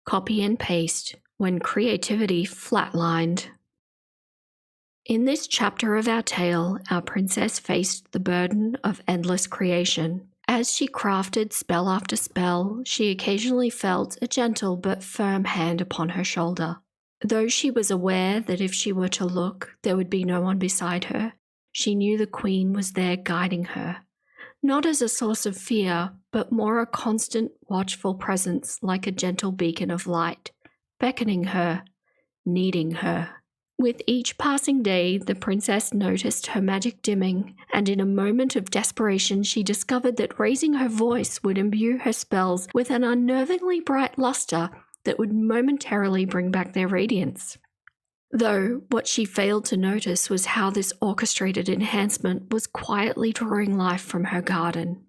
Copy and paste when creativity flatlined. In this chapter of our tale, our princess faced the burden of endless creation. As she crafted spell after spell, she occasionally felt a gentle but firm hand upon her shoulder. Though she was aware that if she were to look, there would be no one beside her, she knew the queen was there guiding her. Not as a source of fear, but more a constant, watchful presence like a gentle beacon of light, beckoning her, needing her. With each passing day, the princess noticed her magic dimming, and in a moment of desperation she discovered that raising her voice would imbue her spells with an unnervingly bright luster that would momentarily bring back their radiance. Though what she failed to notice was how this orchestrated enhancement was quietly drawing life from her garden.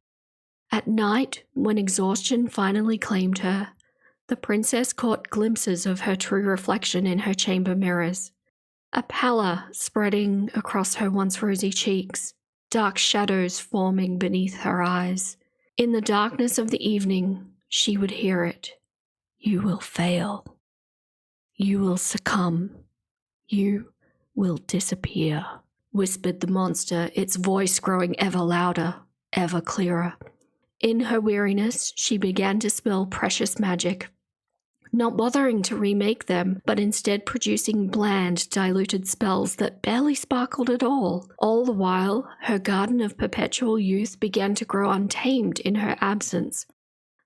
At night, when exhaustion finally claimed her, the princess caught glimpses of her true reflection in her chamber mirrors. A pallor spreading across her once rosy cheeks, dark shadows forming beneath her eyes. In the darkness of the evening, she would hear it. "You will fail. You will succumb. You will disappear," whispered the monster, its voice growing ever louder, ever clearer. In her weariness, she began to spell precious magic, not bothering to remake them, but instead producing bland, diluted spells that barely sparkled at all. All the while, her garden of perpetual youth began to grow untamed in her absence,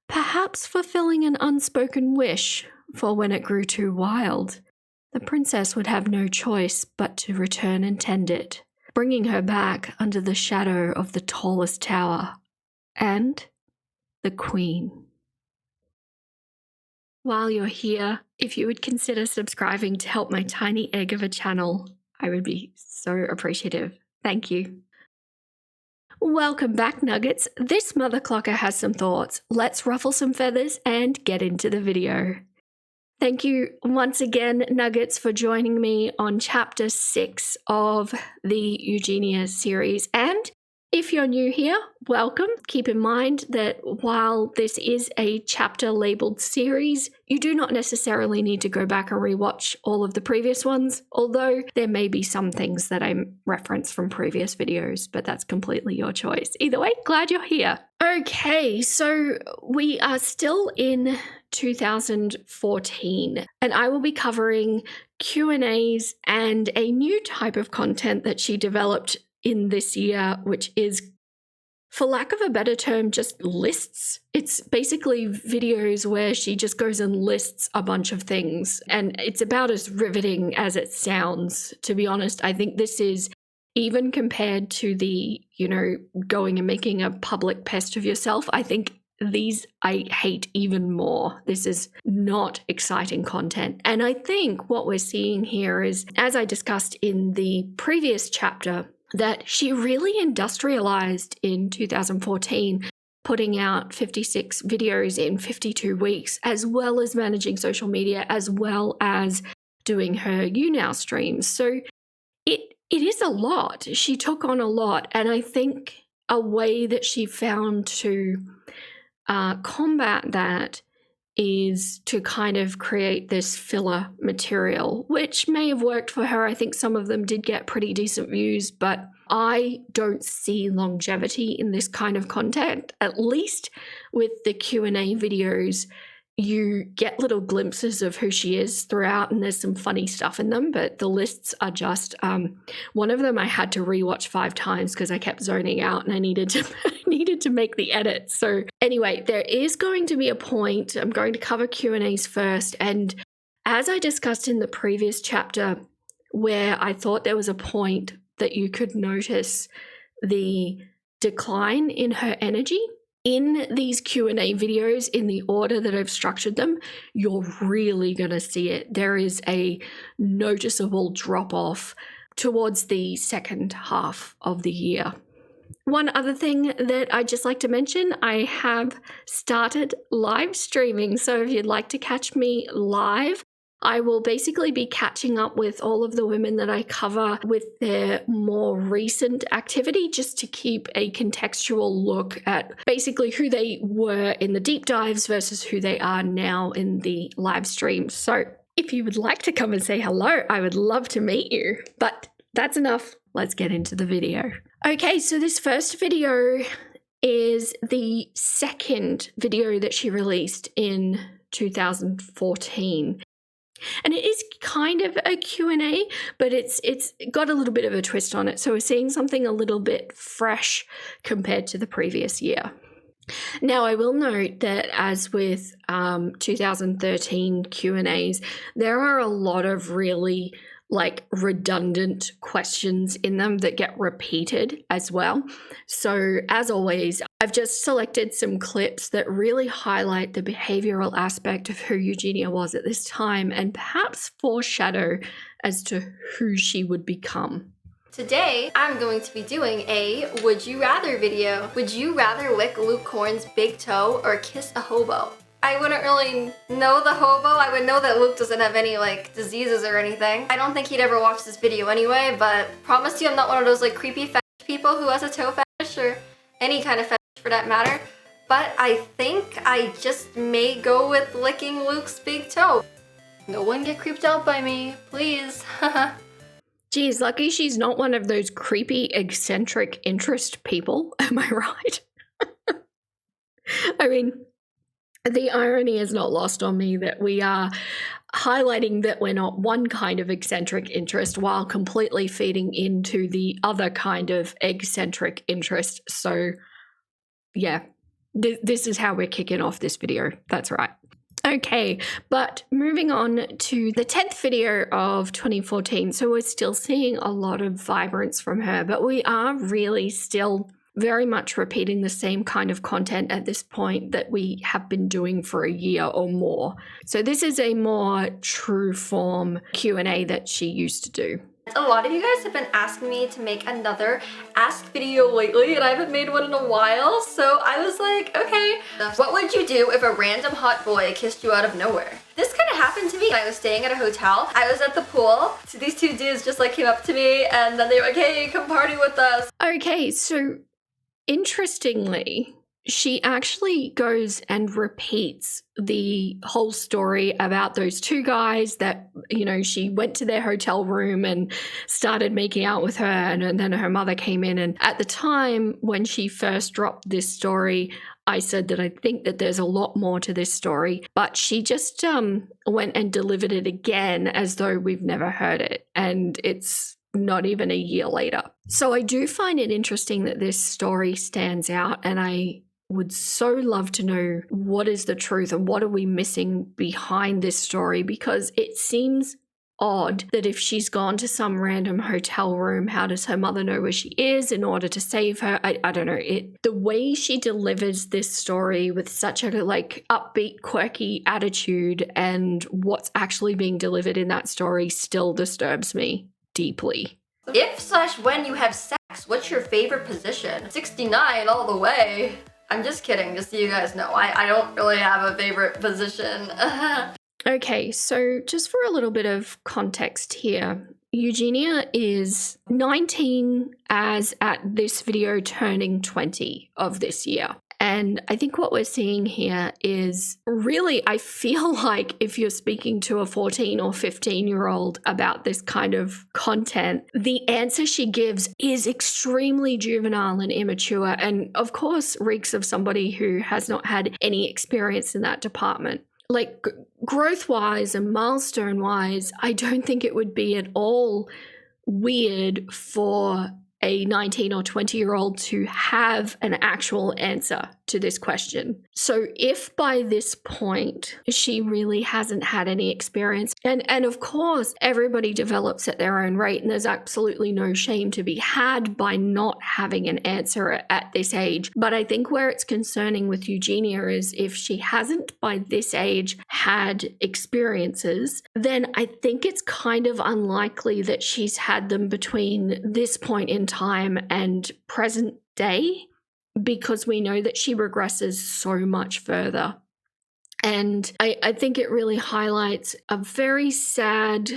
perhaps fulfilling an unspoken wish, for when it grew too wild, the princess would have no choice but to return and tend it, bringing her back under the shadow of the tallest tower, and the queen. While you're here, if you would consider subscribing to help my tiny egg of a channel, I would be so appreciative. Thank you. Welcome back, Nuggets. This mother clocker has some thoughts. Let's ruffle some feathers and get into the video. Thank you once again, Nuggets, for joining me on Chapter 6 of the Eugenia series. And if you're new here, welcome. Keep in mind that while this is a chapter-labeled series, you do not necessarily need to go back and rewatch all of the previous ones, although there may be some things that I reference from previous videos, but that's completely your choice. Either way, glad you're here. Okay, so we are still in 2014, and I will be covering Q&As and a new type of content that she developed in this year, which is, for lack of a better term, just lists. It's basically videos where she just goes and lists a bunch of things, and it's about as riveting as it sounds. To be honest, I think this is, even compared to the, going and making a public pest of yourself, I think these I hate even more. This is not exciting content. And I think what we're seeing here is, as I discussed in the previous chapter, that she really industrialized in 2014, putting out 56 videos in 52 weeks, as well as managing social media, as well as doing her YouNow streams. So it is a lot. She took on a lot. And I think a way that she found to combat that is to kind of create this filler material, which may have worked for her. I think some of them did get pretty decent views, but I don't see longevity in this kind of content. At least with the Q&A videos, you get little glimpses of who she is throughout, and there's some funny stuff in them, but the lists are just, one of them I had to rewatch 5 times because I kept zoning out and I needed to make the edit. So anyway, there is going to be a point. I'm going to cover Q&As first, and as I discussed in the previous chapter, where I thought there was a point that you could notice the decline in her energy, in these Q&A videos, in the order that I've structured them, you're really going to see it. There is a noticeable drop-off towards the second half of the year. One other thing that I'd just like to mention, I have started live streaming. So if you'd like to catch me live, I will basically be catching up with all of the women that I cover with their more recent activity, just to keep a contextual look at basically who they were in the deep dives versus who they are now in the live stream. So if you would like to come and say hello, I would love to meet you. But that's enough. Let's get into the video. Okay, so this first video is the second video that she released in 2014. And it is kind of a Q&A, but it's got a little bit of a twist on it. So we're seeing something a little bit fresh compared to the previous year. Now, I will note that as with 2013 Q&As, there are a lot of really redundant questions in them that get repeated as well. So as always, I've just selected some clips that really highlight the behavioral aspect of who Eugenia was at this time and perhaps foreshadow as to who she would become. Today, I'm going to be doing a Would You Rather video. Would you rather lick Luke Corn's big toe or kiss a hobo? I wouldn't really know the hobo. I would know that Luke doesn't have any diseases or anything. I don't think he'd ever watch this video anyway, but promise you I'm not one of those creepy fetish people who has a toe fetish or any kind of fetish for that matter. But I think I just may go with licking Luke's big toe. No one get creeped out by me, please. Geez, lucky she's not one of those creepy eccentric interest people. Am I right? I mean, the irony is not lost on me that we are highlighting that we're not one kind of eccentric interest while completely feeding into the other kind of eccentric interest. So yeah, this is how we're kicking off this video. That's right. Okay, but moving on to the 10th video of 2014. So we're still seeing a lot of vibrance from her, but we are really still very much repeating the same kind of content at this point that we have been doing for a year or more. So this is a more true form Q&A that she used to do. A lot of you guys have been asking me to make another Ask video lately, and I haven't made one in a while, so I was like, okay, what would you do if a random hot boy kissed you out of nowhere? This kind of happened to me. I was staying at a hotel. I was at the pool. So these two dudes just came up to me, and then they were like, hey, come party with us. Okay, so interestingly, she actually goes and repeats the whole story about those two guys that, she went to their hotel room and started making out with her, and then her mother came in. And at the time when she first dropped this story, I said that I think that there's a lot more to this story, but she just went and delivered it again as though we've never heard it. And it's not even a year later. So I do find it interesting that this story stands out, and I would so love to know what is the truth and what are we missing behind this story, because it seems odd that if she's gone to some random hotel room, how does her mother know where she is in order to save her? I don't know. The way she delivers this story with such a upbeat, quirky attitude, and what's actually being delivered in that story still disturbs me deeply. If/when you have sex, what's your favorite position? 69 all the way. I'm just kidding, just so you guys know. I don't really have a favorite position. Okay, so just for a little bit of context here, Eugenia is 19 as at this video turning 20 of this year. And I think what we're seeing here is really, I feel like if you're speaking to a 14 or 15-year-old about this kind of content, the answer she gives is extremely juvenile and immature, and of course reeks of somebody who has not had any experience in that department. Growth-wise and milestone-wise, I don't think it would be at all weird for a 19 or 20-year-old to have an actual answer to this question. So if by this point she really hasn't had any experience, and of course everybody develops at their own rate, and there's absolutely no shame to be had by not having an answer at this age. But I think where it's concerning with Eugenia is if she hasn't by this age had experiences, then I think it's kind of unlikely that she's had them between this point in time and present day, because we know that she regresses so much further And I think it really highlights a very sad,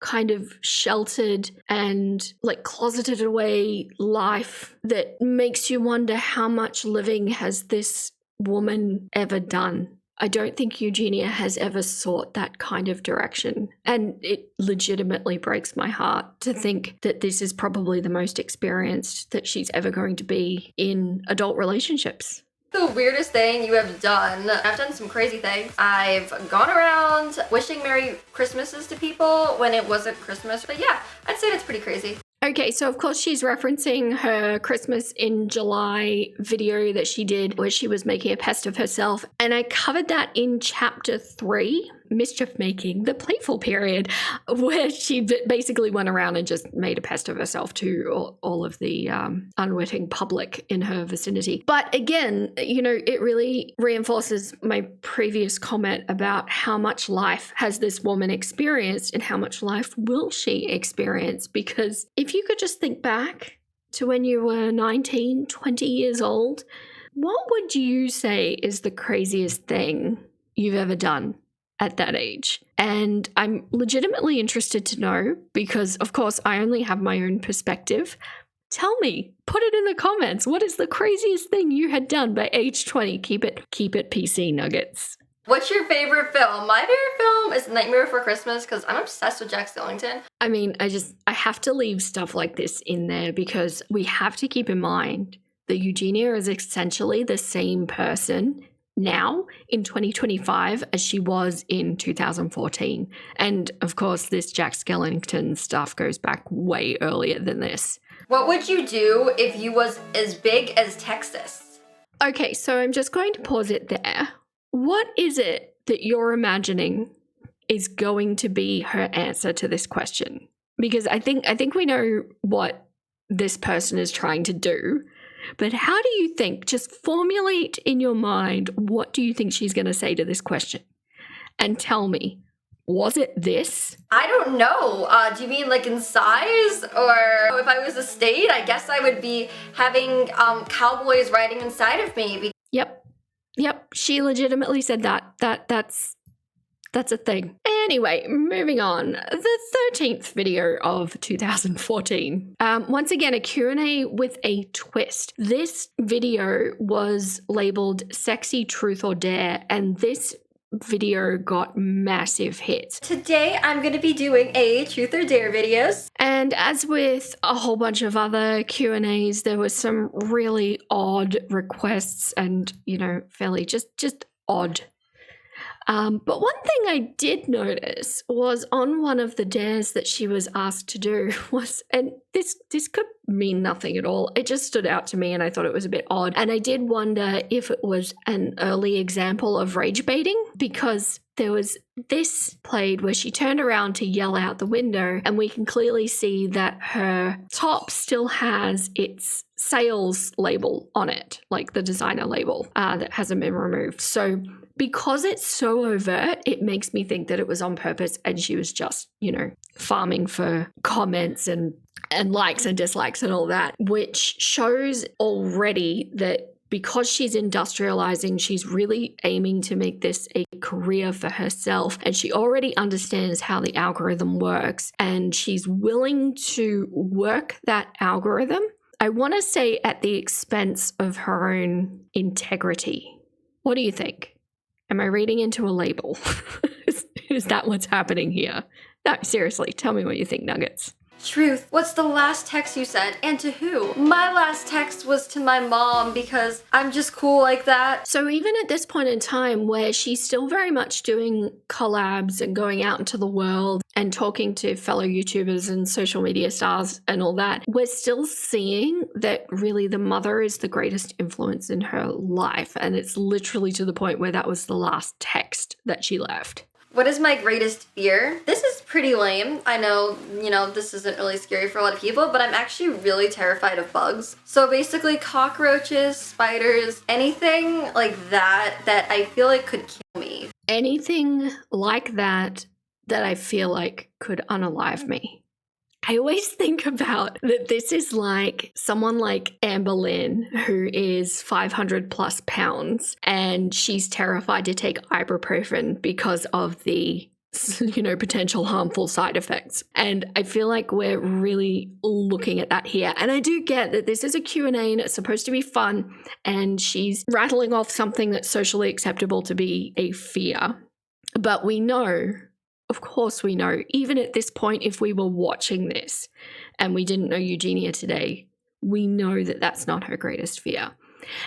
kind of sheltered and like closeted away life that makes you wonder how much living has this woman ever done. I don't think Eugenia has ever sought that kind of direction. And it legitimately breaks my heart to think that this is probably the most experienced that she's ever going to be in adult relationships. The weirdest thing you have done. I've done some crazy things. I've gone around wishing Merry Christmases to people when it wasn't Christmas. But yeah, I'd say that's pretty crazy. Okay, so of course she's referencing her Christmas in July video that she did where she was making a pest of herself. And I covered that in chapter 3, Mischief Making, the Playful Period, where she basically went around and just made a pest of herself to all of the unwitting public in her vicinity. But again, you know, it really reinforces my previous comment about how much life has this woman experienced and how much life will she experience. Because if you could just think back to when you were 19, 20 years old, what would you say is the craziest thing you've ever done at that age? And I'm legitimately interested to know because, of course, I only have my own perspective. Tell me, put it in the comments. What is the craziest thing you had done by age 20? Keep it PC, nuggets. What's your favorite film? My favorite film is Nightmare Before Christmas because I'm obsessed with Jack Skellington. I mean, I have to leave stuff like this in there because we have to keep in mind that Eugenia is essentially the same person now in 2025 as she was in 2014. And of course, this Jack Skellington stuff goes back way earlier than this. What would you do if you was as big as Texas? Okay, so I'm just going to pause it there. What is it that you're imagining is going to be her answer to this question? Because I think we know what this person is trying to do. But how do you think, just formulate in your mind, what do you think she's going to say to this question? And tell me, was it this? I don't know. Do you mean like in size? Or if I was a state, I guess I would be having cowboys riding inside of me. Yep. She legitimately said that. That's a thing. Anyway, moving on. The 13th video of 2014. Once again, a Q&A with a twist. This video was labeled Sexy Truth or Dare, and this video got massive hits. Today, I'm going to be doing a Truth or Dare videos. And as with a whole bunch of other Q&As, there was some really odd requests and, you know, fairly just odd. But one thing I did notice was on one of the dares that she was asked to do was, and this could mean nothing at all. It just stood out to me and I thought it was a bit odd. And I did wonder if it was an early example of rage baiting because there was this played where she turned around to yell out the window and we can clearly see that her top still has its sales label on it, like the designer label that hasn't been removed. So because it's so overt, it makes me think that it was on purpose and she was just, you know, farming for comments and likes and dislikes and all that, which shows already that because she's industrializing, she's really aiming to make this a career for herself. And she already understands how the algorithm works and she's willing to work that algorithm. I want to say at the expense of her own integrity. What do you think? Am I reading into a label? Is that what's happening here? No, seriously, tell me what you think, Nuggets. Truth. What's the last text you sent and to who? My last text was to my mom because I'm just cool like that. So even at this point in time where she's still very much doing collabs and going out into the world and talking to fellow YouTubers and social media stars and all that, we're still seeing that really the mother is the greatest influence in her life. And it's literally to the point where that was the last text that she left. What is my greatest fear? This is pretty lame. I know, this isn't really scary for a lot of people, but I'm actually really terrified of bugs. So basically cockroaches, spiders, anything like that I feel like could kill me. Anything like that I feel like could unalive me. I always think about that this is like someone like Amber Lynn, who is 500 plus pounds, and she's terrified to take ibuprofen because of the potential harmful side effects. And I feel like we're really looking at that here. And I do get that this is a Q&A and it's supposed to be fun, and she's rattling off something that's socially acceptable to be a fear. But we know, of course we know, even at this point, if we were watching this and we didn't know Eugenia today, we know that that's not her greatest fear.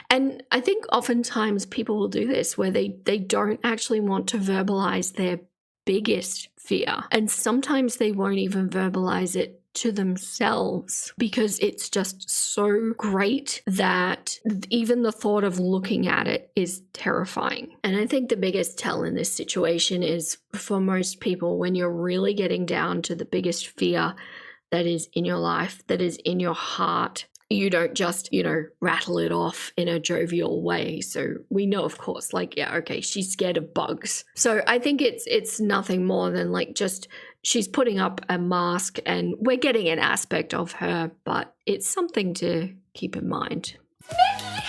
And I think oftentimes people will do this where they don't actually want to verbalize their biggest fear. And sometimes they won't even verbalize it to themselves because it's just so great that even the thought of looking at it is terrifying. And I think the biggest tell in this situation is, for most people, when you're really getting down to the biggest fear that is in your life, that is in your heart, you don't just, rattle it off in a jovial way. So we know, of course, like, yeah, okay, she's scared of bugs. So I think it's nothing more than like just she's putting up a mask and we're getting an aspect of her, but it's something to keep in mind. Mickey,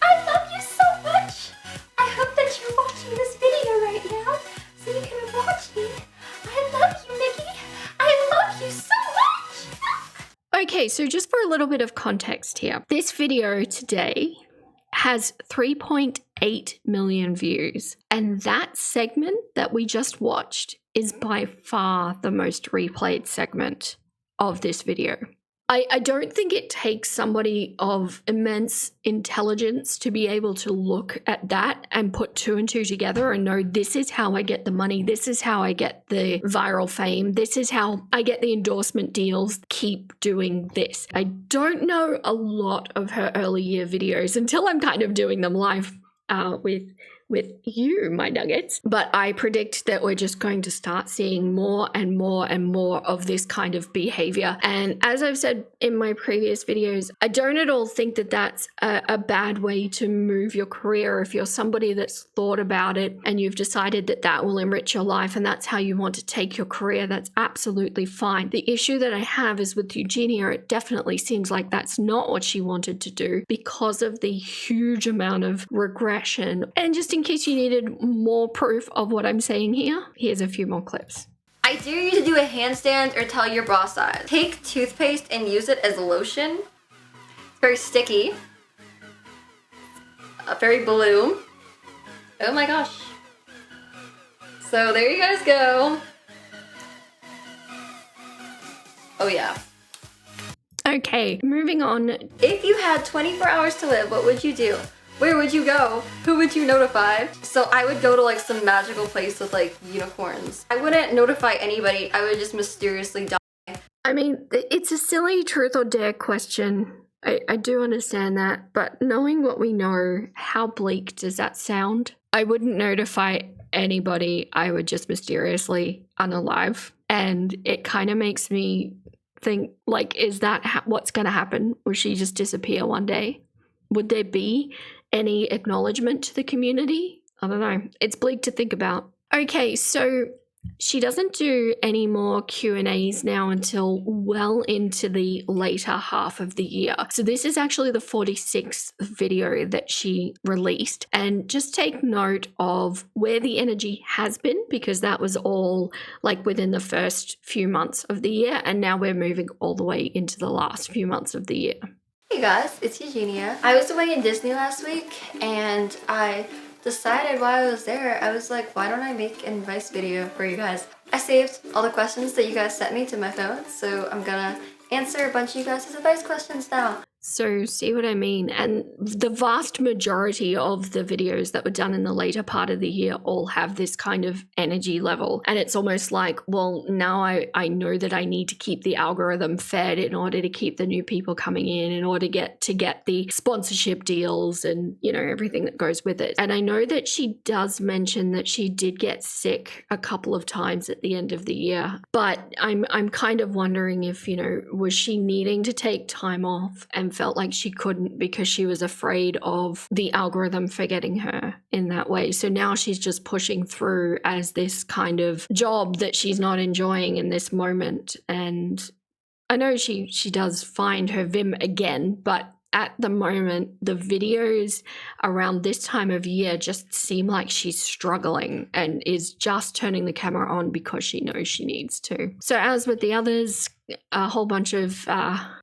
I love you so much. I hope that you're watching this video right now so you can watch me. I love you, Mickey. I love you so much. Okay, so just for a little bit of context here, this video today has 3.8 million views, and that segment that we just watched is by far the most replayed segment of this video. I don't think it takes somebody of immense intelligence to be able to look at that and put two and two together and know this is how I get the money, this is how I get the viral fame, this is how I get the endorsement deals, keep doing this. I don't know a lot of her early year videos until I'm kind of doing them live with you, my nuggets. But I predict that we're just going to start seeing more and more and more of this kind of behavior. And as I've said in my previous videos, I don't at all think that that's a bad way to move your career. If you're somebody that's thought about it and you've decided that that will enrich your life and that's how you want to take your career, that's absolutely fine. The issue that I have is with Eugenia, it definitely seems like that's not what she wanted to do because of the huge amount of regression. And just in case you needed more proof of what I'm saying here, here's a few more clips. I dare you to do a handstand or tell your bra size. Take toothpaste and use it as a lotion. It's very sticky. Very blue. Oh my gosh. So there you guys go. Oh yeah. Okay, moving on. If you had 24 hours to live, what would you do? Where would you go? Who would you notify? So I would go to like some magical place with like unicorns. I wouldn't notify anybody. I would just mysteriously die. I mean, it's a silly truth or dare question. I do understand that, but knowing what we know, how bleak does that sound? I wouldn't notify anybody. I would just mysteriously unalive. And it kind of makes me think, like, is that what's going to happen? Will she just disappear one day? Would there be any acknowledgement to the community? I don't know. It's bleak to think about. Okay, so she doesn't do any more Q&As now until well into the later half of the year. So this is actually the 46th video that she released. And just take note of where the energy has been, because that was all like within the first few months of the year. And now we're moving all the way into the last few months of the year. Hey guys, it's Eugenia. I was away in Disney last week and I decided while I was there, I was like, why don't I make an advice video for you guys? I saved all the questions that you guys sent me to my phone, so I'm gonna answer a bunch of you guys' advice questions now. So see what I mean? And the vast majority of the videos that were done in the later part of the year all have this kind of energy level. And it's almost like, well, now I know that I need to keep the algorithm fed in order to keep the new people coming in order to get the sponsorship deals and, everything that goes with it. And I know that she does mention that she did get sick a couple of times at the end of the year. But I'm kind of wondering if, was she needing to take time off and felt like she couldn't because she was afraid of the algorithm forgetting her in that way. So now she's just pushing through as this kind of job that she's not enjoying in this moment. And I know she does find her vim again, but at the moment, the videos around this time of year just seem like she's struggling and is just turning the camera on because she knows she needs to. So as with the others, a whole bunch of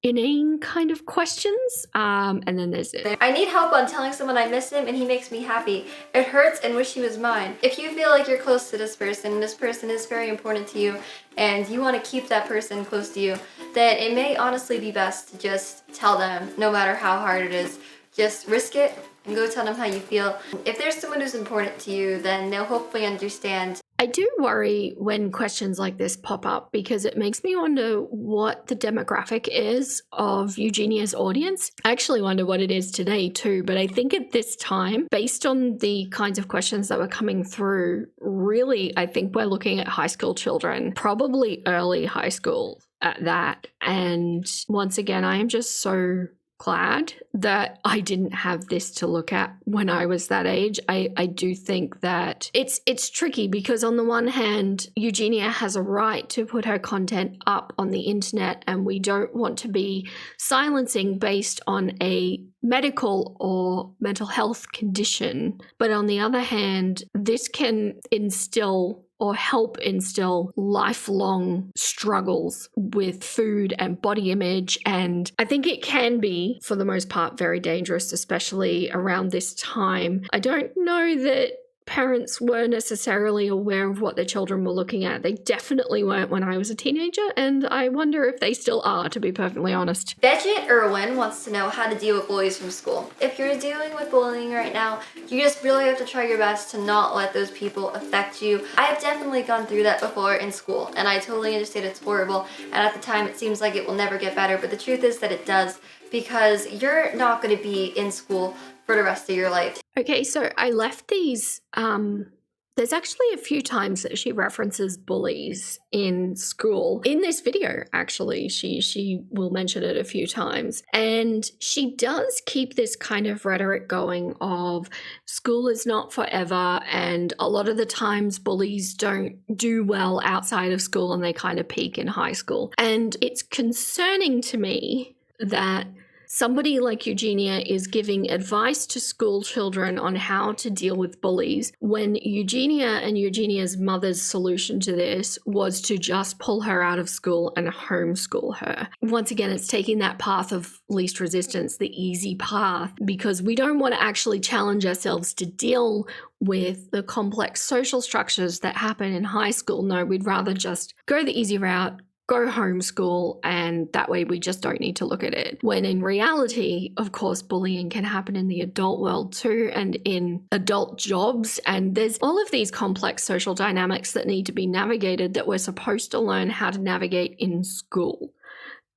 inane kind of questions, and then there's it. I need help on telling someone I miss him and he makes me happy. It hurts and wish he was mine. If you feel like you're close to this person is very important to you, and you want to keep that person close to you, then it may honestly be best to just tell them, no matter how hard it is. Just risk it and go tell them how you feel. If there's someone who's important to you, then they'll hopefully understand. I do worry when questions like this pop up because it makes me wonder what the demographic is of Eugenia's audience. I actually wonder what it is today too, but I think at this time, based on the kinds of questions that were coming through, really, I think we're looking at high school children, probably early high school at that. And once again, I am just so glad that I didn't have this to look at when I was that age. I do think that it's tricky because on the one hand, Eugenia has a right to put her content up on the internet, and we don't want to be silencing based on a medical or mental health condition. But on the other hand, this can instill or help instill lifelong struggles with food and body image. And I think it can be, for the most part, very dangerous, especially around this time. I don't know that parents were necessarily aware of what their children were looking at. They definitely weren't when I was a teenager, and I wonder if they still are, to be perfectly honest. Veggie Irwin wants to know how to deal with bullies from school. If you're dealing with bullying right now, you just really have to try your best to not let those people affect you. I have definitely gone through that before in school, and I totally understand it's horrible, and at the time it seems like it will never get better, but the truth is that it does, because you're not going to be in school for the rest of your life. Okay, so I left these, there's actually a few times that she references bullies in school. In this video, actually, she will mention it a few times. And she does keep this kind of rhetoric going of school is not forever, and a lot of the times bullies don't do well outside of school and they kind of peak in high school. And it's concerning to me that somebody like Eugenia is giving advice to school children on how to deal with bullies when Eugenia and Eugenia's mother's solution to this was to just pull her out of school and homeschool her. Once again, it's taking that path of least resistance, the easy path, because we don't want to actually challenge ourselves to deal with the complex social structures that happen in high school. No, we'd rather just go the easy route, go homeschool, and that way we just don't need to look at it. When in reality, of course, bullying can happen in the adult world too, and in adult jobs, and there's all of these complex social dynamics that need to be navigated that we're supposed to learn how to navigate in school.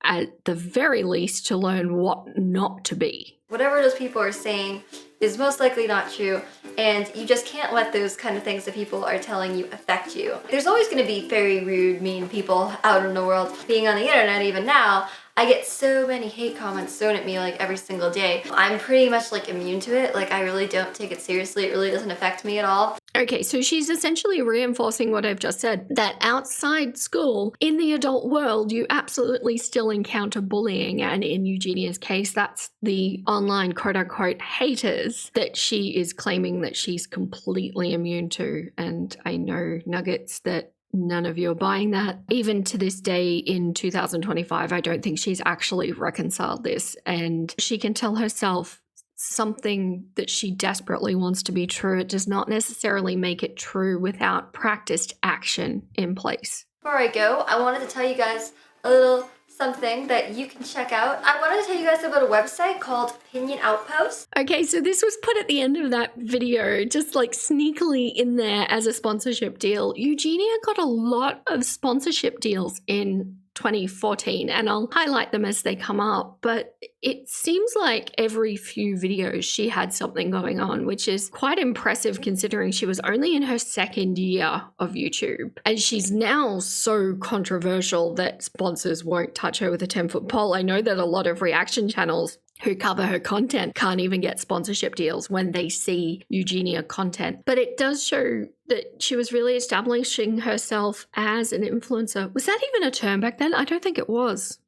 At the very least, to learn what not to be. Whatever those people are saying is most likely not true, and you just can't let those kind of things that people are telling you affect you. There's always going to be very rude, mean people out in the world. Being on the internet even now, I get so many hate comments thrown at me like every single day. I'm pretty much like immune to it. Like I really don't take it seriously. It really doesn't affect me at all. Okay, so she's essentially reinforcing what I've just said, that outside school, in the adult world, you absolutely still encounter bullying. And in Eugenia's case, that's the online quote-unquote haters that she is claiming that she's completely immune to. And I know nuggets that none of you are buying that. Even to this day in 2025, I don't think she's actually reconciled this. And she can tell herself something that she desperately wants to be true. It does not necessarily make it true without practiced action in place. Before I go, I wanted to tell you guys a little something that you can check out. I wanted to tell you guys about a website called Opinion Outpost. Okay, so this was put at the end of that video, just like sneakily in there as a sponsorship deal. Eugenia got a lot of sponsorship deals in 2014, and I'll highlight them as they come up, but it seems like every few videos she had something going on, which is quite impressive considering she was only in her second year of YouTube, and she's now so controversial that sponsors won't touch her with a 10-foot pole. I know that a lot of reaction channels who cover her content can't even get sponsorship deals when they see Eugenia content. But it does show that she was really establishing herself as an influencer. Was that even a term back then? I don't think it was.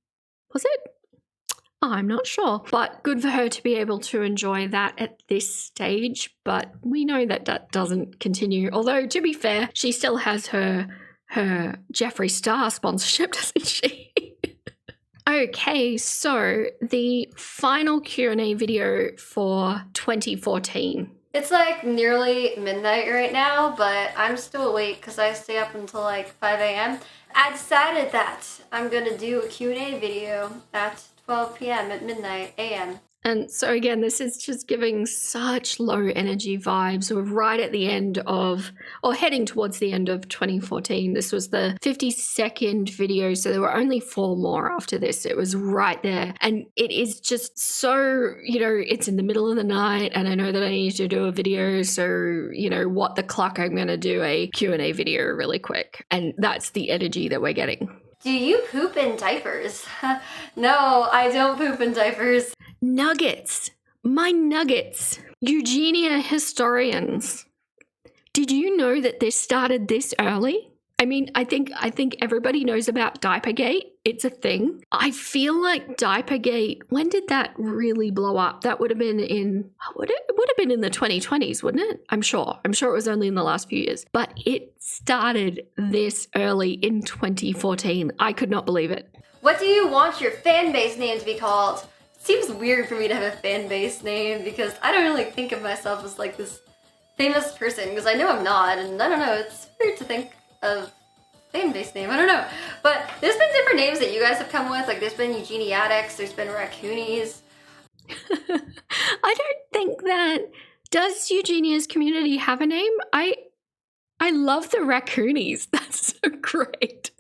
Was it? Oh, I'm not sure, but good for her to be able to enjoy that at this stage. But we know that that doesn't continue. Although, to be fair, she still has her Jeffree Star sponsorship, doesn't she? Okay, so the final Q&A video for 2014. It's like nearly midnight right now, but I'm still awake because I stay up until like 5 a.m. I decided that I'm gonna do a Q&A video at 12 p.m. at midnight a.m. And so again, this is just giving such low energy vibes. We're right at the end of, or heading towards the end of 2014. This was the 52nd video, so there were only 4 more after this. It was right there. And it is just so, it's in the middle of the night and I know that I need to do a video. So, what the cluck, I'm going to do a Q&A video really quick. And that's the energy that we're getting. Do you poop in diapers? No, I don't poop in diapers. Nuggets. My nuggets. Eugenia historians. Did you know that this started this early? I mean, I think everybody knows about Diapergate. It's a thing. I feel like Diapergate, when did that really blow up? That would have been it would have been in the 2020s, wouldn't it? I'm sure it was only in the last few years. But it started this early in 2014. I could not believe it. What do you want your fan base name to be called? It seems weird for me to have a fan base name because I don't really think of myself as like this famous person because I know I'm not, and I don't know, it's weird to think of fan base name. I don't know. But there's been different names that you guys have come with. Like there's been Eugeniatics, there's been Raccoonies. I don't think that. Does Eugenia's community have a name? I love the Raccoonies. That's so great.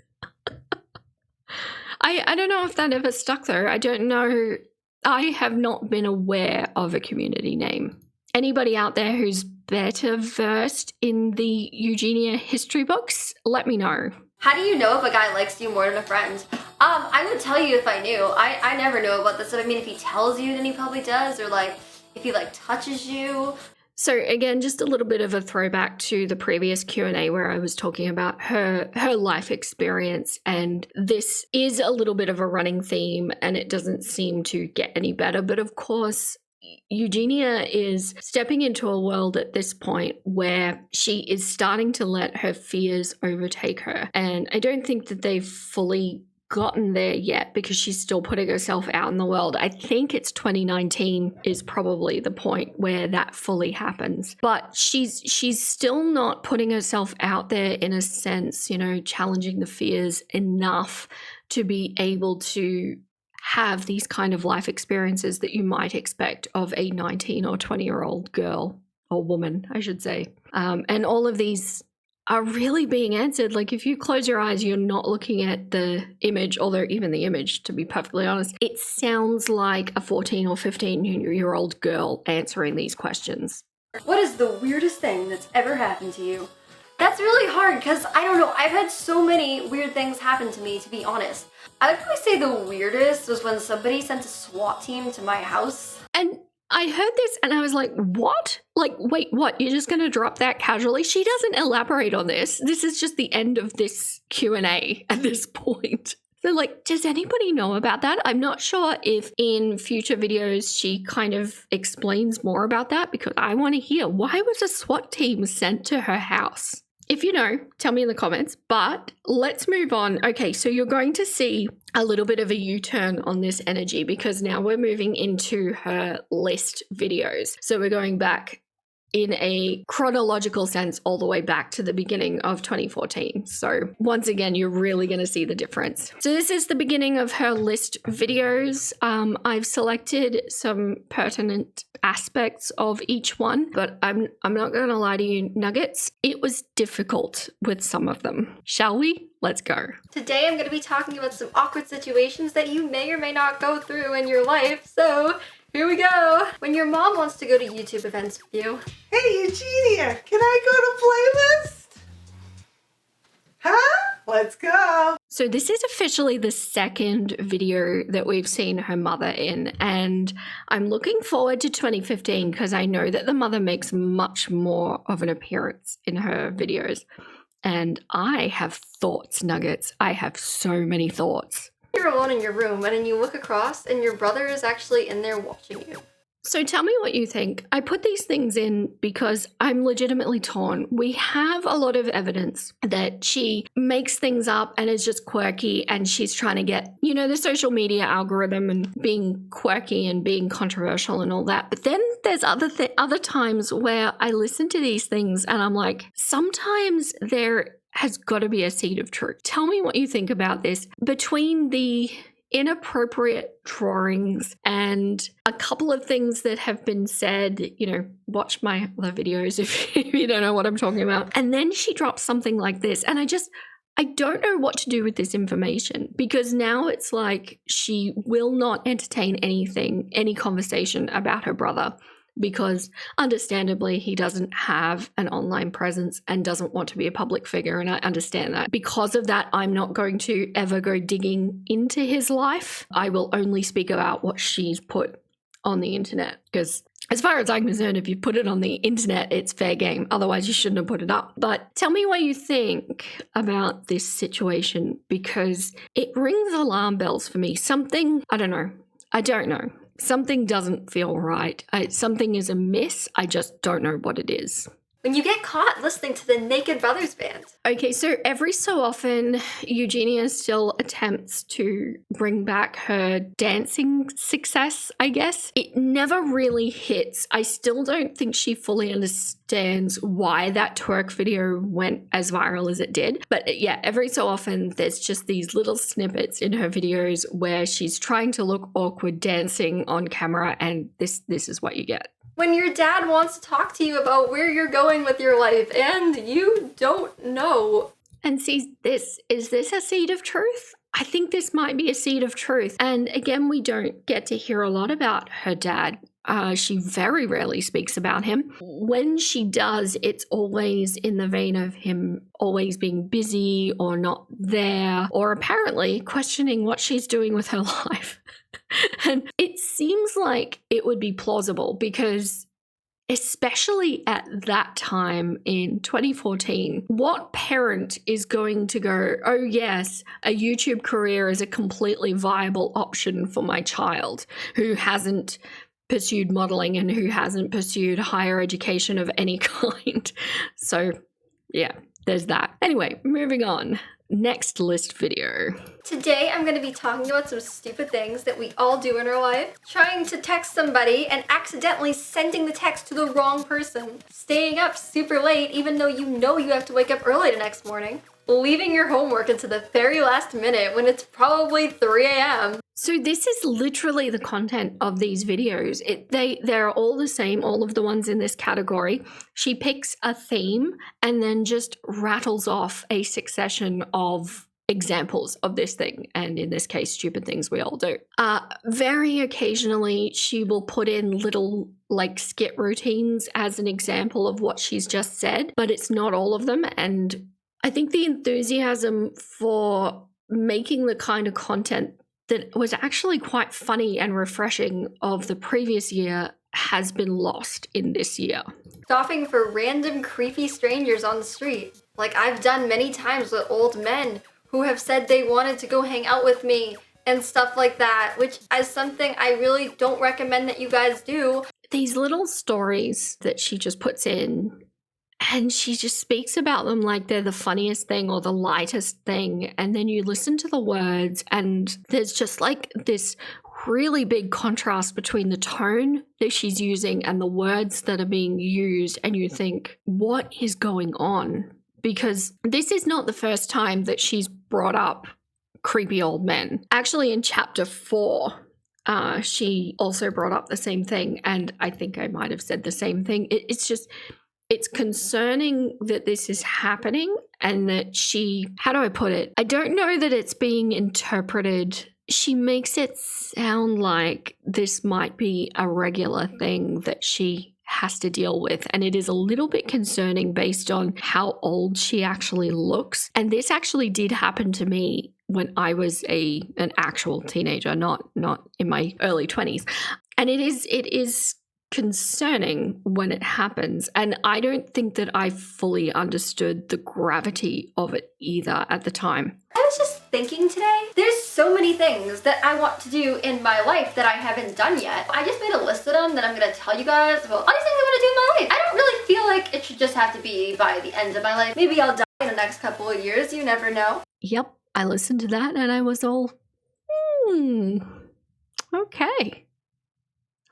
I don't know if that ever stuck though. I don't know. I have not been aware of a community name. Anybody out there who's better versed in the Eugenia history books, let me know. How do you know if a guy likes you more than a friend? I would tell you if I knew. I never know about this stuff. I mean, if he tells you, then he probably does. Or like, if he like touches you. So again, just a little bit of a throwback to the previous Q&A where I was talking about her life experience. And this is a little bit of a running theme and it doesn't seem to get any better. But of course, Eugenia is stepping into a world at this point where she is starting to let her fears overtake her. And I don't think that they've fully gotten there yet because she's still putting herself out in the world. I think it's 2019 is probably the point where that fully happens. But she's still not putting herself out there in a sense, challenging the fears enough to be able to have these kind of life experiences that you might expect of a 19 or 20-year-old girl or woman, I should say. And all of these are really being answered. Like if you close your eyes, you're not looking at the image, although even the image, to be perfectly honest, it sounds like a 14 or 15-year-old girl answering these questions. What is the weirdest thing that's ever happened to you? That's really hard because I don't know. I've had so many weird things happen to me, to be honest. I would probably say the weirdest was when somebody sent a SWAT team to my house. And I heard this and I was like, what? Like, wait, what? You're just going to drop that casually? She doesn't elaborate on this. This is just the end of this Q&A at this point. So like, does anybody know about that? I'm not sure if in future videos she kind of explains more about that because I want to hear, why was a SWAT team sent to her house? If you know, tell me in the comments, but let's move on. Okay, so you're going to see a little bit of a U-turn on this energy because now we're moving into her list videos. So we're going back in a chronological sense all the way back to the beginning of 2014. So once again, you're really going to see the difference. So this is the beginning of her list videos. I've selected some pertinent aspects of each one, but I'm not going to lie to you, nuggets. It was difficult with some of them. Shall we? Let's go. Today I'm going to be talking about some awkward situations that you may or may not go through in your life. So here we go. When your mom wants to go to YouTube events with you. Hey, Eugenia, can I go to playlist? Huh? Let's go. So this is officially the second video that we've seen her mother in, and I'm looking forward to 2015 because I know that the mother makes much more of an appearance in her videos. And I have thoughts, nuggets. I have so many thoughts. You're alone in your room and then you look across and your brother is actually in there watching you. So tell me what you think. I put these things in because I'm legitimately torn. We have a lot of evidence that she makes things up and is just quirky, and she's trying to get, the social media algorithm and being quirky and being controversial and all that. But then there's other times where I listen to these things and I'm like, sometimes there has got to be a seed of truth. Tell me what you think about this. Between the inappropriate drawings and a couple of things that have been said, watch my other videos if you don't know what I'm talking about. And then she drops something like this, and I don't know what to do with this information, because now it's like she will not entertain any conversation about her brother, because understandably he doesn't have an online presence and doesn't want to be a public figure, and I understand that. Because of that, I'm not going to ever go digging into his life. I will only speak about what she's put on the internet, because as far as I'm concerned, if you put it on the internet, it's fair game. Otherwise, you shouldn't have put it up. But tell me what you think about this situation, because it rings alarm bells for me. I don't know. Something doesn't feel right. Something is amiss. I just don't know what it is. When you get caught listening to the Naked Brothers band. Okay, so every so often, Eugenia still attempts to bring back her dancing success, I guess. It never really hits. I still don't think she fully understands why that twerk video went as viral as it did. But yeah, every so often, there's just these little snippets in her videos where she's trying to look awkward dancing on camera, and this is what you get. When your dad wants to talk to you about where you're going with your life and you don't know. And see, is this a seed of truth? I think this might be a seed of truth. And again, we don't get to hear a lot about her dad. She very rarely speaks about him. When she does, it's always in the vein of him always being busy or not there, or apparently questioning what she's doing with her life. And it seems like it would be plausible, because especially at that time in 2014, what parent is going to go, oh yes, a YouTube career is a completely viable option for my child who hasn't pursued modeling and who hasn't pursued higher education of any kind? So yeah, there's that. Anyway, moving on. Next list video. Today I'm going to be talking about some stupid things that we all do in our life. Trying to text somebody and accidentally sending the text to the wrong person. Staying up super late even though you know you have to wake up early the next morning. Leaving your homework into the very last minute when it's probably 3 a.m. So this is literally the content of these videos. They're all the same, all of the ones in this category. She picks a theme and then just rattles off a succession of examples of this thing, and in this case, stupid things we all do. Very occasionally, she will put in little skit routines as an example of what she's just said, but it's not all of them. And I think the enthusiasm for making the kind of content that was actually quite funny and refreshing of the previous year has been lost in this year. Stopping for random creepy strangers on the street, like I've done many times with old men who have said they wanted to go hang out with me and stuff like that, which is something I really don't recommend that you guys do. These little stories that she just puts in, and she just speaks about them like they're the funniest thing or the lightest thing. And then you listen to the words, and there's just this really big contrast between the tone that she's using and the words that are being used. And you think, what is going on? Because this is not the first time that she's brought up creepy old men. Actually, in chapter 4, she also brought up the same thing. And I think I might have said the same thing. It's concerning that this is happening, and that how do I put it? I don't know that it's being interpreted. She makes it sound like this might be a regular thing that she has to deal with. And it is a little bit concerning based on how old she actually looks. And this actually did happen to me when I was an actual teenager, not in my early 20s. And it is concerning when it happens, and I don't think that I fully understood the gravity of it either at the time. I was just thinking today, there's so many things that I want to do in my life that I haven't done yet. I just made a list of them that I'm gonna tell you guys about all these things I want to do in my life. I don't really feel like it should just have to be by the end of my life. Maybe I'll die in the next couple of years, you never know. Yep, I listened to that and I was all, okay.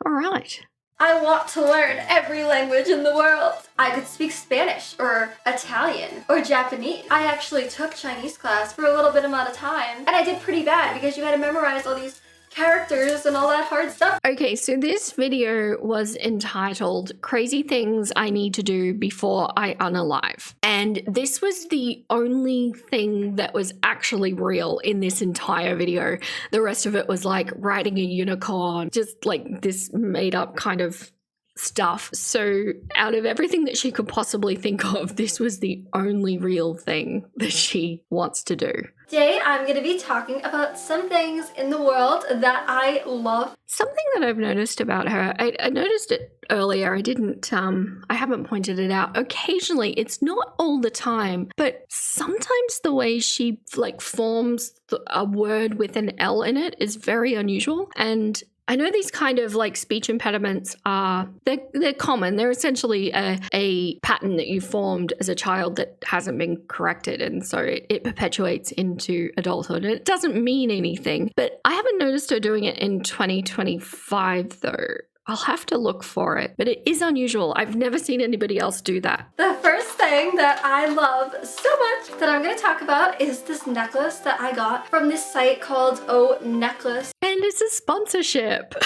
All right. I want to learn every language in the world. I could speak Spanish or Italian or Japanese. I actually took Chinese class for a little bit amount of time and I did pretty bad because you had to memorize all these characters and all that hard stuff. Okay, so this video was entitled Crazy Things I Need to Do Before I Unalive. And this was the only thing that was actually real in this entire video. The rest of it was like riding a unicorn, just like this made up kind of stuff. So out of everything that she could possibly think of, this was the only real thing that she wants to do. Today, I'm going to be talking about some things in the world that I love. Something that I've noticed about her, I noticed it earlier, I haven't pointed it out. Occasionally, it's not all the time, but sometimes the way she like forms a word with an L in it is very unusual. And I know these kind of like speech impediments are, they're common. They're essentially a pattern that you formed as a child that hasn't been corrected. And so it perpetuates into adulthood. And it doesn't mean anything, but I haven't noticed her doing it in 2025 though. I'll have to look for it, but it is unusual. I've never seen anybody else do that. The first thing that I love so much that I'm going to talk about is this necklace that I got from this site called Oh Necklace. And it's a sponsorship.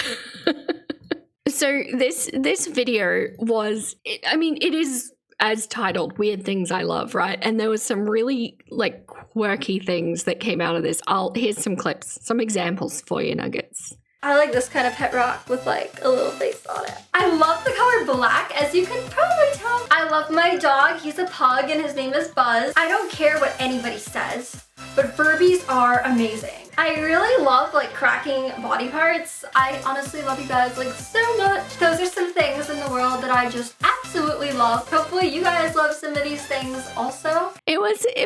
So this video was, it is as titled, Weird Things I Love, right? And there was some really like quirky things that came out of this. Here's some clips, some examples for you, Nuggets. I like this kind of pet rock with like a little face on it. I love the color black, as you can probably tell. I love my dog. He's a pug and his name is Buzz. I don't care what anybody says, but Furbies are amazing. I really love like cracking body parts. I honestly love you guys like so much. Those are some things in the world that I just absolutely love. Hopefully you guys love some of these things also. It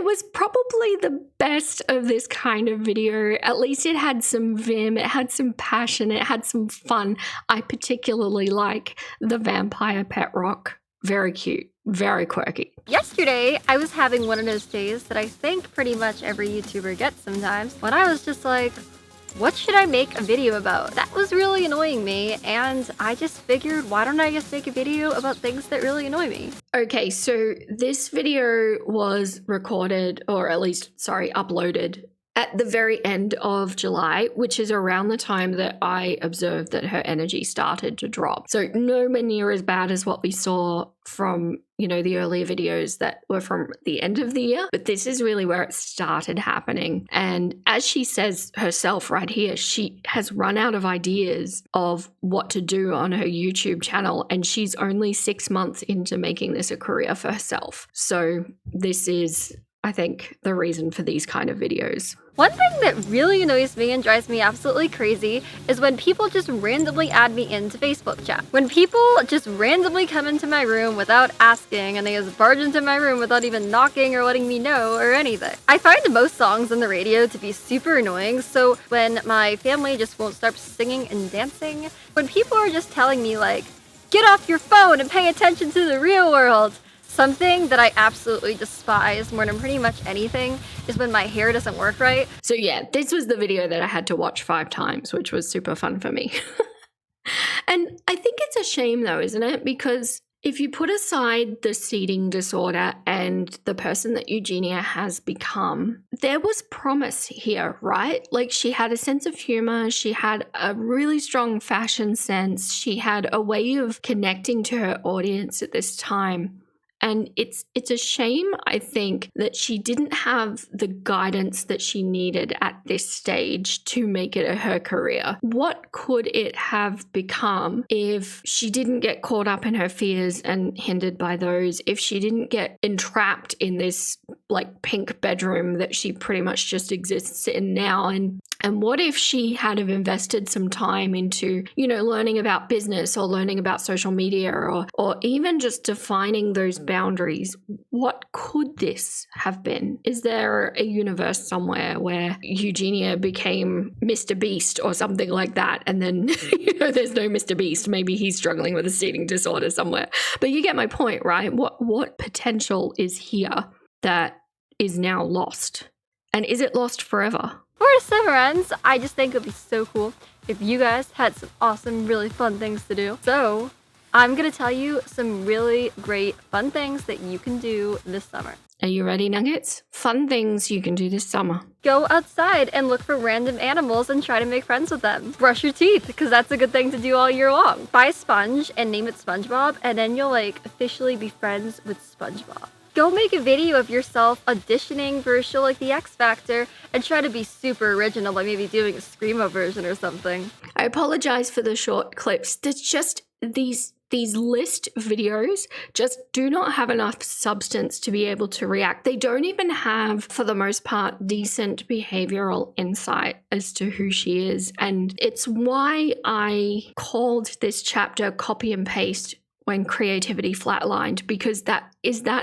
was probably the best of this kind of video. At least it had some vim, it had some passion, it had some fun. I particularly like the vampire pet rock. Very cute, very quirky. Yesterday, I was having one of those days that I think pretty much every YouTuber gets sometimes, when I was just like, what should I make a video about? That was really annoying me, and I just figured, why don't I just make a video about things that really annoy me? Okay, so this video was recorded, or at least, uploaded at the very end of July, which is around the time that I observed that her energy started to drop. So nowhere near as bad as what we saw from, the earlier videos that were from the end of the year. But this is really where it started happening. And as she says herself right here, she has run out of ideas of what to do on her YouTube channel. And she's only 6 months into making this a career for herself. So this is, I think, the reason for these kind of videos. One thing that really annoys me and drives me absolutely crazy is when people just randomly add me into Facebook chat. When people just randomly come into my room without asking and they just barge into my room without even knocking or letting me know or anything. I find most songs on the radio to be super annoying, so when my family just won't start singing and dancing, when people are just telling me like, get off your phone and pay attention to the real world. Something that I absolutely despise more than pretty much anything is when my hair doesn't work right. So yeah, this was the video that I had to watch 5 times, which was super fun for me. And I think it's a shame though, isn't it? Because if you put aside the seating disorder and the person that Eugenia has become, there was promise here, right? Like she had a sense of humor, she had a really strong fashion sense, she had a way of connecting to her audience at this time. And it's a shame, I think, that she didn't have the guidance that she needed at this stage to make it her career. What could it have become if she didn't get caught up in her fears and hindered by those, if she didn't get entrapped in this like pink bedroom that she pretty much just exists in now? And what if she had have invested some time into, learning about business or learning about social media or even just defining those boundaries. What could this have been? Is there a universe somewhere where Eugenia became Mr. Beast or something like that? And then, there's no Mr. Beast. Maybe he's struggling with a eating disorder somewhere. But you get my point, right? What potential is here that is now lost? And is it lost forever? For summer ends, I just think it would be so cool if you guys had some awesome, really fun things to do. So I'm going to tell you some really great fun things that you can do this summer. Are you ready, Nuggets? Fun things you can do this summer. Go outside and look for random animals and try to make friends with them. Brush your teeth, because that's a good thing to do all year long. Buy a sponge and name it SpongeBob, and then you'll officially be friends with SpongeBob. Go make a video of yourself auditioning for a show like The X Factor and try to be super original by maybe doing a Screamo version or something. I apologize for the short clips. There's just these list videos just do not have enough substance to be able to react. They don't even have, for the most part, decent behavioral insight as to who she is. And it's why I called this chapter Copy and Paste when creativity flatlined, because that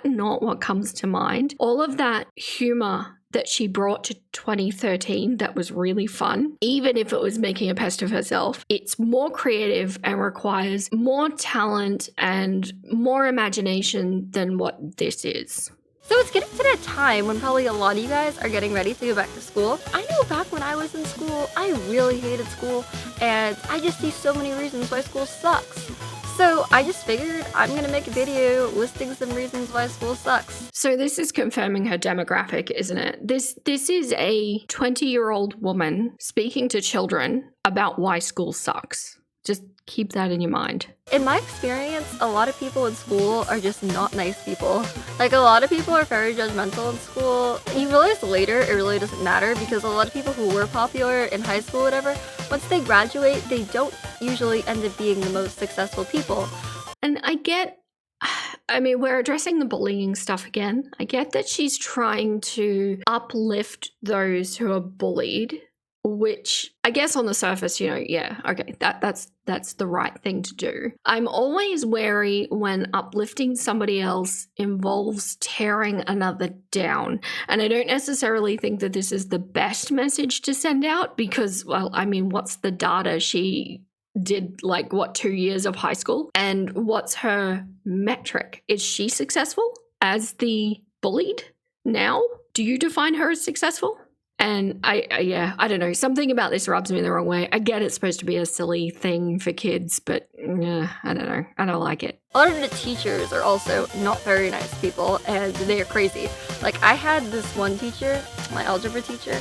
not what comes to mind? All of that humor that she brought to 2013 that was really fun, even if it was making a pest of herself, it's more creative and requires more talent and more imagination than what this is. So it's getting to that time when probably a lot of you guys are getting ready to go back to school. I know back when I was in school, I really hated school, and I just see so many reasons why school sucks. So I just figured I'm going to make a video listing some reasons why school sucks. So this is confirming her demographic, isn't it? This is a 20-year-old woman speaking to children about why school sucks. Just keep that in your mind. In my experience, a lot of people in school are just not nice people. A lot of people are very judgmental in school. You realize later it really doesn't matter, because a lot of people who were popular in high school or whatever, once they graduate, they don't usually end up being the most successful people. And we're addressing the bullying stuff again. I get that she's trying to uplift those who are bullied, which I guess on the surface, okay, that's the right thing to do. I'm always wary when uplifting somebody else involves tearing another down. And I don't necessarily think that this is the best message to send out because, what's the data? She did 2 years of high school, and what's her metric? Is she successful as the bullied now? Do you define her as successful? And I don't know. Something about this rubs me the wrong way. I get it's supposed to be a silly thing for kids, but I don't know. I don't like it. A lot of the teachers are also not very nice people, and they are crazy. I had this one teacher, my algebra teacher,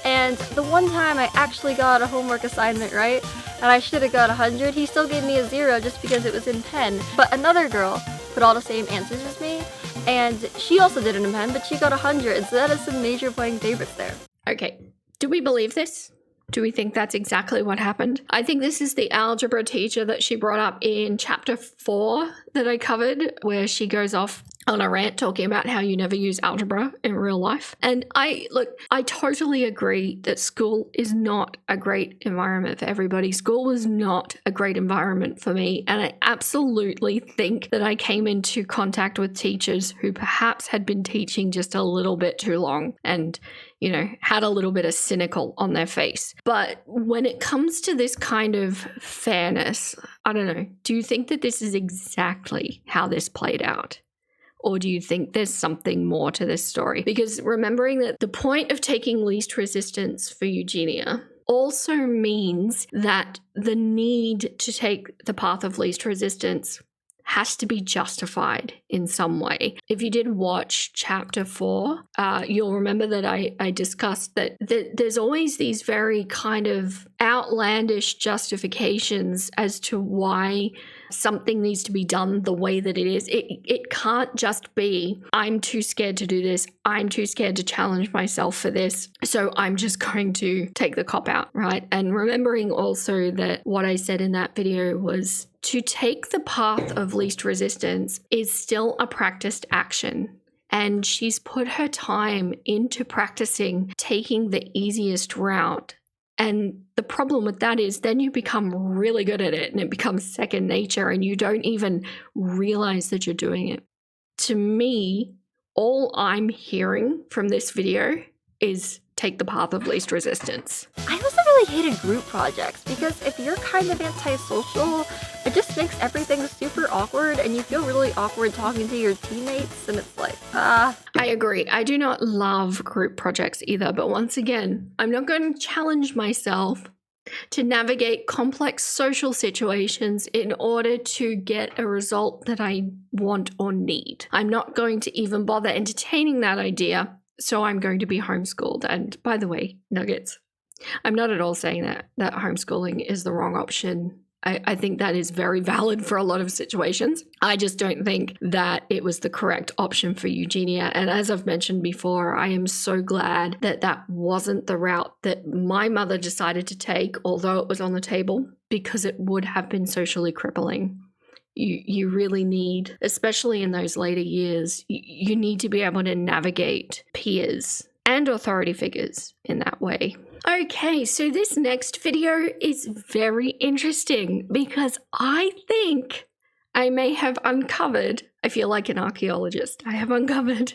and the one time I actually got a homework assignment right, and I should have got 100, he still gave me a 0 just because it was in pen. But another girl put all the same answers as me, and she also did it in pen, but she got 100, so that is some major playing favorites there. Okay, do we believe this? Do we think that's exactly what happened? I think this is the algebra teacher that she brought up in chapter 4 that I covered, where she goes off on a rant talking about how you never use algebra in real life. And I totally agree that school is not a great environment for everybody. School was not a great environment for me. And I absolutely think that I came into contact with teachers who perhaps had been teaching just a little bit too long and had a little bit of cynical on their face. But when it comes to this kind of fairness, I don't know, do you think that this is exactly how this played out? Or do you think there's something more to this story? Because remembering that the point of taking least resistance for Eugenia also means that the need to take the path of least resistance has to be justified in some way. If you did watch chapter 4, you'll remember that I discussed that there's always these very kind of outlandish justifications as to why something needs to be done the way that it is. It can't just be, I'm too scared to do this. I'm too scared to challenge myself for this. So I'm just going to take the cop out, right? And remembering also that what I said in that video was to take the path of least resistance is still a practiced action. And she's put her time into practicing taking the easiest route. And the problem with that is then you become really good at it and it becomes second nature and you don't even realize that you're doing it. to me, all I'm hearing from this video is take the path of least resistance. I also really hated group projects because if you're kind of antisocial, it just makes everything super awkward and you feel really awkward talking to your teammates and it's like, I agree. I do not love group projects either, but once again, I'm not going to challenge myself to navigate complex social situations in order to get a result that I want or need. I'm not going to even bother entertaining that idea, so I'm going to be homeschooled. And by the way, nuggets, I'm not at all saying that homeschooling is the wrong option. I think that is very valid for a lot of situations. I just don't think that it was the correct option for Eugenia. And as I've mentioned before, I am so glad that that wasn't the route that my mother decided to take, although it was on the table, because it would have been socially crippling. You really need, especially in those later years, you need to be able to navigate peers and authority figures in that way. Okay, so this next video is very interesting because I think I may have uncovered, I feel like an archaeologist, I have uncovered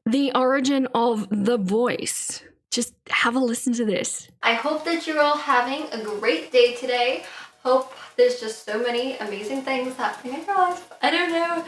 the origin of the voice. Just have a listen to this. I hope that you're all having a great day today. Hope there's just so many amazing things happening in your life. I don't know.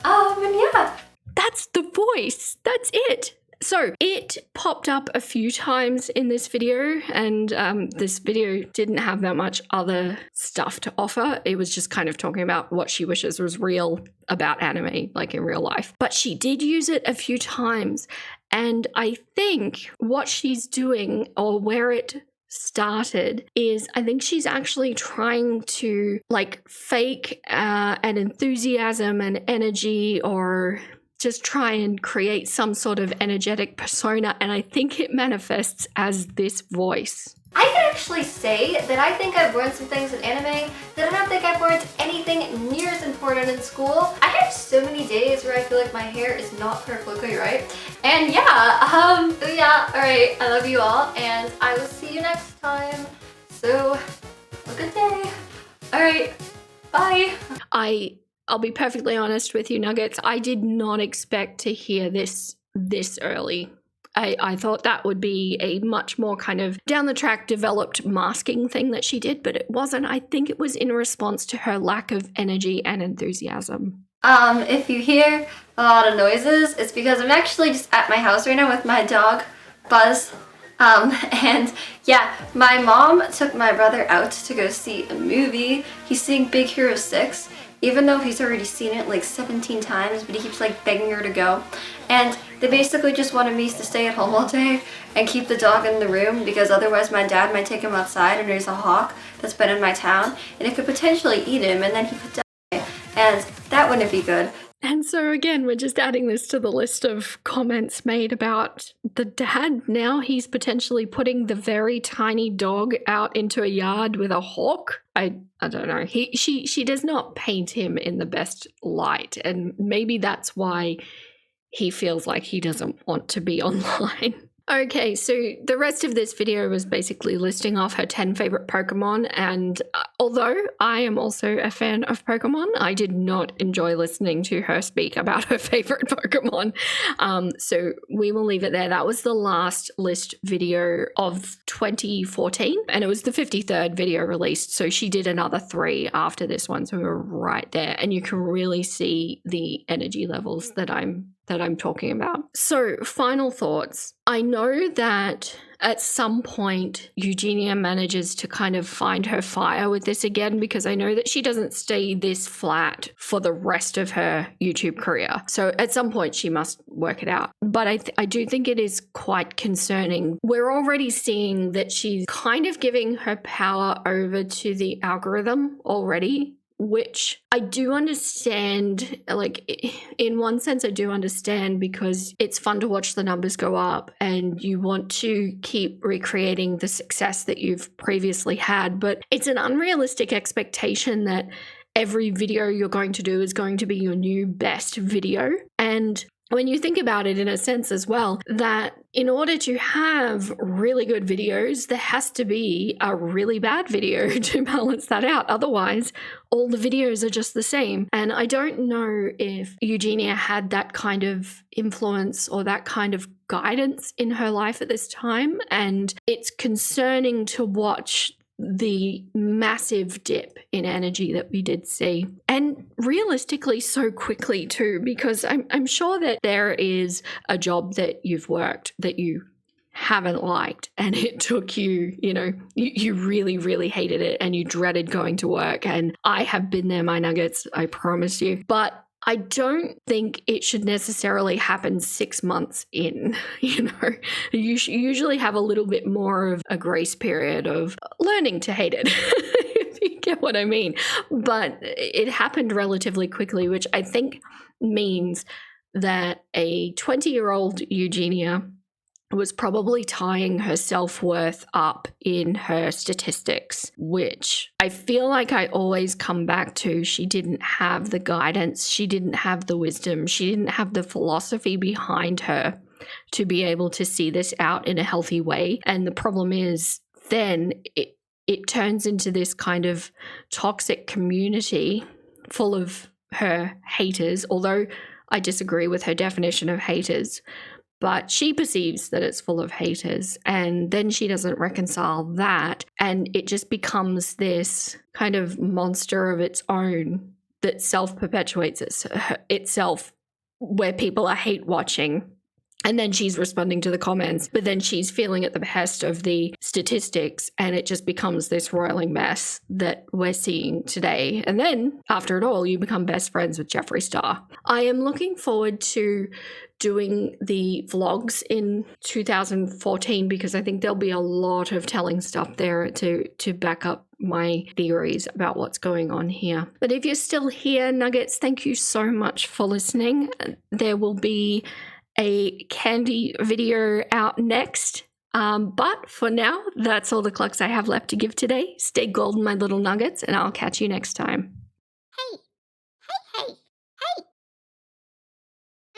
And yeah. That's the voice. That's it. So it popped up a few times in this video, and this video didn't have that much other stuff to offer. It was just kind of talking about what she wishes was real about anime, like in real life. But she did use it a few times, and I think what she's doing, or where it started, is I think she's actually trying to like fake an enthusiasm and energy, or just try and create some sort of energetic persona, and I think it manifests as this voice. I can actually say that I think I've learned some things in anime that I don't think I've learned anything near as important in school. I have so many days where I feel like my hair is not perfectly right. And yeah, alright, I love you all, and I will see you next time. So, have a good day. Alright, bye. I'll be perfectly honest with you, Nuggets. I did not expect to hear this early. I thought that would be a much more kind of down the track developed masking thing that she did, but it wasn't. I think it was in response to her lack of energy and enthusiasm. If you hear a lot of noises, it's because I'm actually just at my house right now with my dog, Buzz. And yeah, my mom took my brother out to go see a movie. He's seeing Big Hero 6. Even though he's already seen it like 17 times, but he keeps like begging her to go. And they basically just wanted me to stay at home all day and keep the dog in the room because otherwise my dad might take him outside and there's a hawk that's been in my town and it could potentially eat him and then he could die. And that wouldn't be good. And so again, we're just adding this to the list of comments made about the dad. Now he's potentially putting the very tiny dog out into a yard with a hawk. I don't know. She does not paint him in the best light, and maybe that's why he feels like he doesn't want to be online. Okay, so the rest of this video was basically listing off her 10 favorite Pokemon, and although I am also a fan of Pokemon, I did not enjoy listening to her speak about her favorite Pokemon. So we will leave it there. That was the last list video of 2014, and it was the 53rd video released, so she did another 3 after this one, so we were right there, and you can really see the energy levels that I'm talking about. So, final thoughts. I know that at some point Eugenia manages to kind of find her fire with this again, because I know that she doesn't stay this flat for the rest of her YouTube career. So at some point she must work it out. But I do think it is quite concerning. We're already seeing that she's kind of giving her power over to the algorithm already, which I do understand. Like, in one sense I do understand, because it's fun to watch the numbers go up and you want to keep recreating the success that you've previously had, but it's an unrealistic expectation that every video you're going to do is going to be your new best video. And when you think about it in a sense as well, that in order to have really good videos, there has to be a really bad video to balance that out. Otherwise, all the videos are just the same. And I don't know if Eugenia had that kind of influence or that kind of guidance in her life at this time. And it's concerning to watch the massive dip in energy that we did see, and realistically so quickly too, because I'm sure that there is a job that you've worked that you haven't liked, and it took you, you really, really hated it and you dreaded going to work. And I have been there, my nuggets, I promise you. But I don't think it should necessarily happen 6 months in. You usually have a little bit more of a grace period of learning to hate it, if you get what I mean. But it happened relatively quickly, which I think means that a 20-year-old Eugenia was probably tying her self-worth up in her statistics, which I feel like I always come back to. She didn't have the guidance, she didn't have the wisdom, she didn't have the philosophy behind her to be able to see this out in a healthy way. And the problem is then it turns into this kind of toxic community full of her haters, although I disagree with her definition of haters. But she perceives that it's full of haters, and then she doesn't reconcile that, and it just becomes this kind of monster of its own that self-perpetuates itself, where people are hate watching. And then she's responding to the comments, but then she's feeling at the behest of the statistics, and it just becomes this roiling mess that we're seeing today. And then, after it all, you become best friends with Jeffree Star. I am looking forward to doing the vlogs in 2014 because I think there'll be a lot of telling stuff there to back up my theories about what's going on here. But if you're still here, Nuggets, thank you so much for listening. There will be a candy video out next. But for now, that's all the clucks I have left to give today. Stay golden, my little nuggets, and I'll catch you next time. Hey!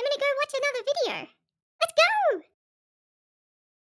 I'm gonna go watch another video. Let's go!